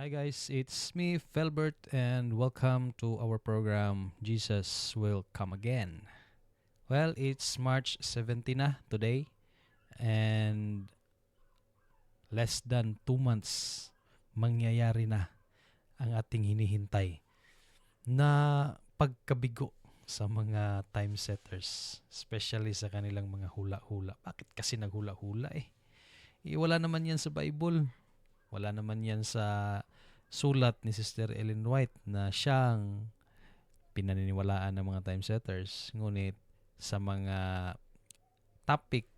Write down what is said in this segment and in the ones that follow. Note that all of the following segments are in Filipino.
Hi guys, it's me Felbert and welcome to our program Jesus Will Come Again. Well, it's March 17 na today and less than 2 months mangyayari na ang ating hinihintay na pagkabigo sa mga time setters, especially sa kanilang mga hula-hula. Bakit kasi naghula-hula eh? Wala naman yan sa Bible. Wala naman yan sa sulat ni Sister Ellen White na siyang pinaniniwalaan ng mga time setters. Ngunit sa mga topic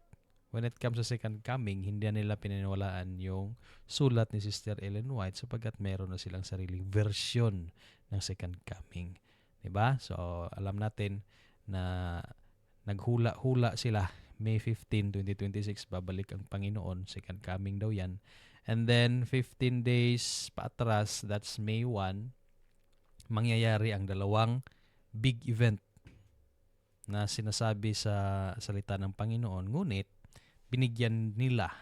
when it comes sa second coming, hindi nila pinaniniwalaan yung sulat ni Sister Ellen White sapagkat meron na silang sariling version ng second coming. Diba? So, alam natin na naghula-hula sila. May 15, 2026, babalik ang Panginoon. Second coming daw yan. And then, 15 days paatras, that's May 1, mangyayari ang dalawang big event na sinasabi sa salita ng Panginoon. Ngunit, binigyan nila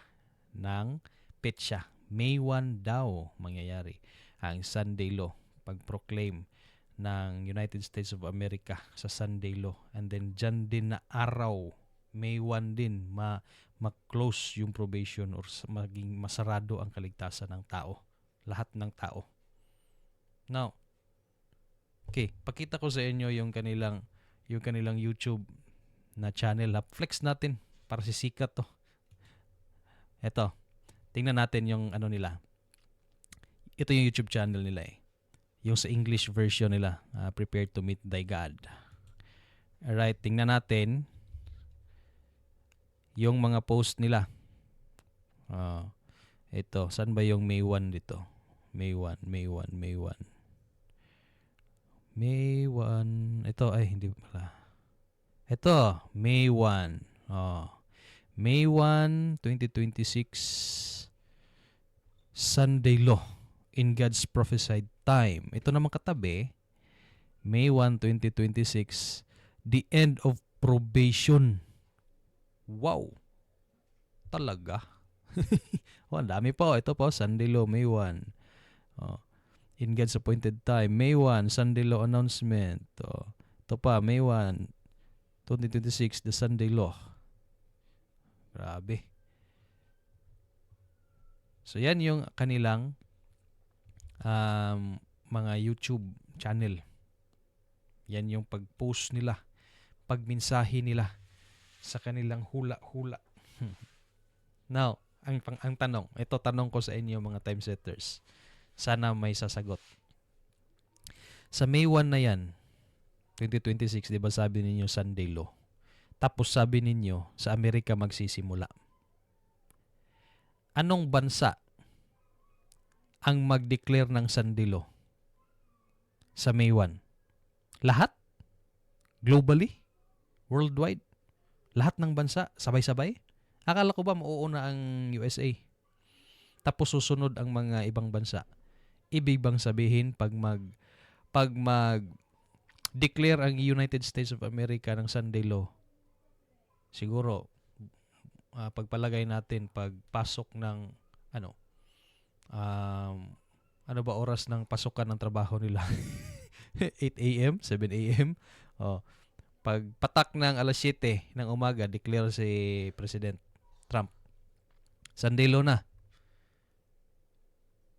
ng petsa. May 1 daw mangyayari ang Sunday Law, pag-proclaim ng United States of America sa Sunday Law. And then, dyan din na araw, May 1 din, ma-close yung probation or maging masarado ang kaligtasan ng tao. Lahat ng tao. Now, okay, pakita ko sa inyo yung kanilang YouTube na channel. Flex natin para sisikat to. Eto, tingnan natin yung ano nila. Ito yung YouTube channel nila eh. Yung sa English version nila, Prepare to Meet Thy God. Alright, tingnan natin yung mga post nila. Ito, saan ba yung May 1 dito? May 1. Ito, ay hindi pala. Ito, May 1. May 1, 2026, Sunday Law in God's Prophesied Time. Ito naman katabi, May 1, 2026, The End of Probation. Wow! Talaga? Ang dami po. Ito po, Sunday Law, May 1. In God's Appointed Time, May 1, Sunday Law Announcement. Ito pa, May 1, 2026, The Sunday Law. Grabe. So, yan yung kanilang mga YouTube channel. Yan yung pag-post nila, pagminsahe nila sa kanilang hula-hula. Now, ang tanong, ito tanong ko sa inyo mga time setters. Sana may sasagot. Sa May 1 na yan, 2026, di ba sabi ninyo Sunday Law? Tapos sabi ninyo, sa Amerika magsisimula. Anong bansa ang mag-declare ng Sunday Law sa May 1? Lahat? Globally? Worldwide? Lahat ng bansa? Sabay-sabay? Akala ko ba mauuna ang USA? Tapos susunod ang mga ibang bansa. Ibig bang sabihin pag mag-declare ang United States of America ng Sunday Law, siguro pagpalagay natin pagpasok ng ano ba oras ng pasukan ng trabaho nila? 8 a.m., 7 a.m. Pagpatak ng alas 7 ng umaga, declare si President Trump. Sunday Law na.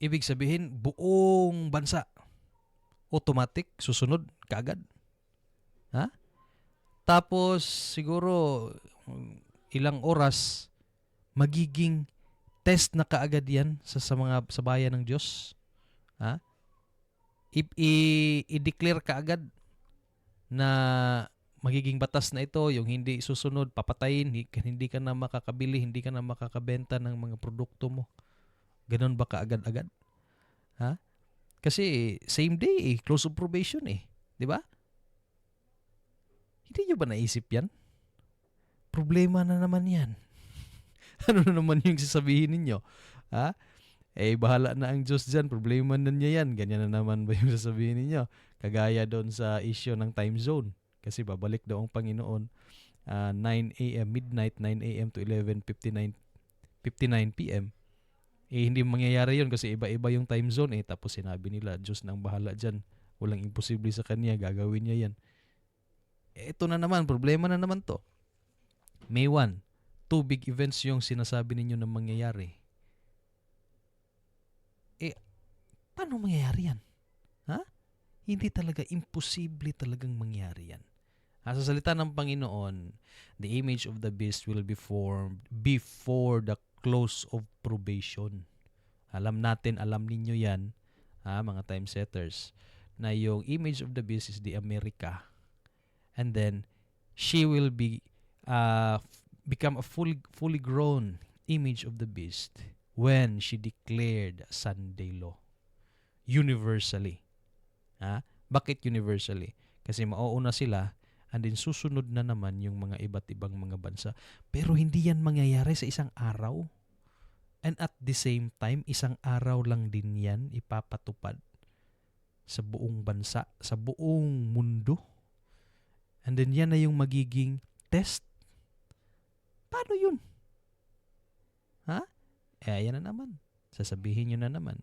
Ibig sabihin, buong bansa automatic susunod kaagad. Ha? Tapos siguro ilang oras magiging test na kaagad yan sa bayan ng Diyos. Ha? I-declare kaagad na magiging batas na ito, yung hindi susunod, papatayin, hindi ka na makakabili, hindi ka na makakabenta ng mga produkto mo. Ganon ba kaagad-agad? Ha? Kasi same day close of probation di ba? Hindi nyo ba naisip yan? Problema na naman yan. Ano na naman yung sasabihin ninyo? Ha? Bahala na ang Diyos dyan. Problema na niya yan. Ganyan na naman ba yung sasabihin ninyo? Kagaya doon sa issue ng time zone. Kasi babalik daw ang Panginoon 9 a.m. midnight, 9 a.m. to 11:59 p.m. Hindi mangyayari yun kasi iba-iba yung time zone eh. Tapos sinabi nila, Diyos nang bahala dyan. Walang imposible sa kanya, gagawin niya yan. Ito na naman, problema na naman to. May 1, 2 big events yung sinasabi ninyo na mangyayari. Paano mangyayari yan? Ha? Hindi talaga, imposible talagang mangyari yan. Sa salita ng Panginoon, the image of the beast will be formed before the close of probation. Alam ninyo yan, mga time setters, na yung image of the beast is the America. And then, she will become a fully grown image of the beast when she declared Sunday law. Universally. Bakit universally? Kasi mauuna sila and then susunod na naman yung mga iba't ibang mga bansa. Pero hindi yan mangyayari sa isang araw. And at the same time, isang araw lang din yan ipapatupad sa buong bansa, sa buong mundo. And then yan na yung magiging test. Paano yun? Ayan na naman. Sasabihin nyo na naman,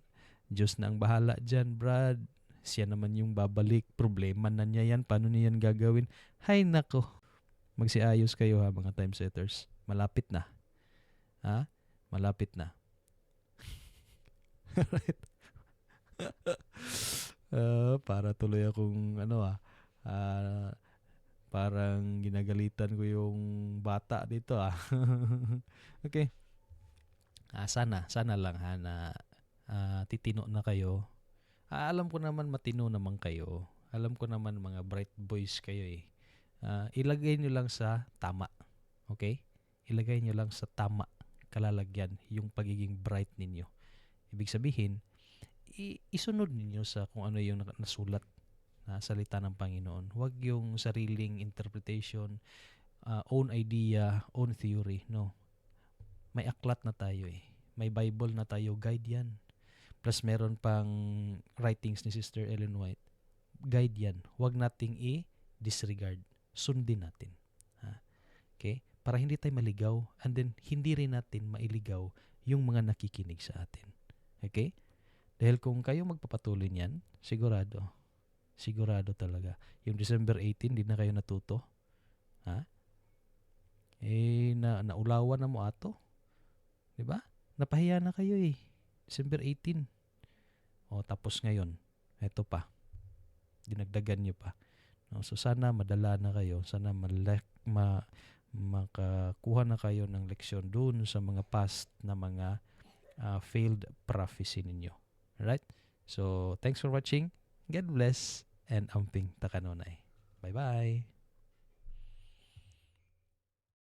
Diyos na ang bahala dyan, Brad. Siya naman yung babalik. Problema na niya yan. Paano niya yan gagawin? Hay nako. Magsiayos kayo mga time setters. Malapit na. Malapit na. Alright. Para tuloy akong parang ginagalitan ko yung bata dito Okay. Sana lang na titino na kayo. Alam ko naman matino naman kayo. Alam ko naman mga bright boys kayo eh. Ilagay nyo lang sa tama. Okay? Ilagay nyo lang sa tama kalalagyan yung pagiging bright ninyo. Ibig sabihin, isunod ninyo sa kung ano yung nasulat na salita ng Panginoon. Huwag yung sariling interpretation, own idea, own theory. No. May aklat na tayo eh. May Bible na tayo. Guide yan. Plus meron pang writings ni Sister Ellen White. Guide yan. Huwag nating i-disregard. Sundin natin. Okay? Para hindi tayo maligaw and then hindi rin natin mailigaw yung mga nakikinig sa atin. Okay? Dahil kung kayo magpapatuloy niyan, sigurado talaga. Yung December 18, di na kayo natuto. Naulawan na mo ato. Diba? Napahiya na kayo eh. December 18. Tapos ngayon, eto pa. Dinagdagan nyo pa. So sana madala na kayo. Sana makakuha na kayo ng leksyon dun sa mga past na mga failed prophecy ninyo. Alright? So, thanks for watching. God bless and amping takanonay. Bye-bye.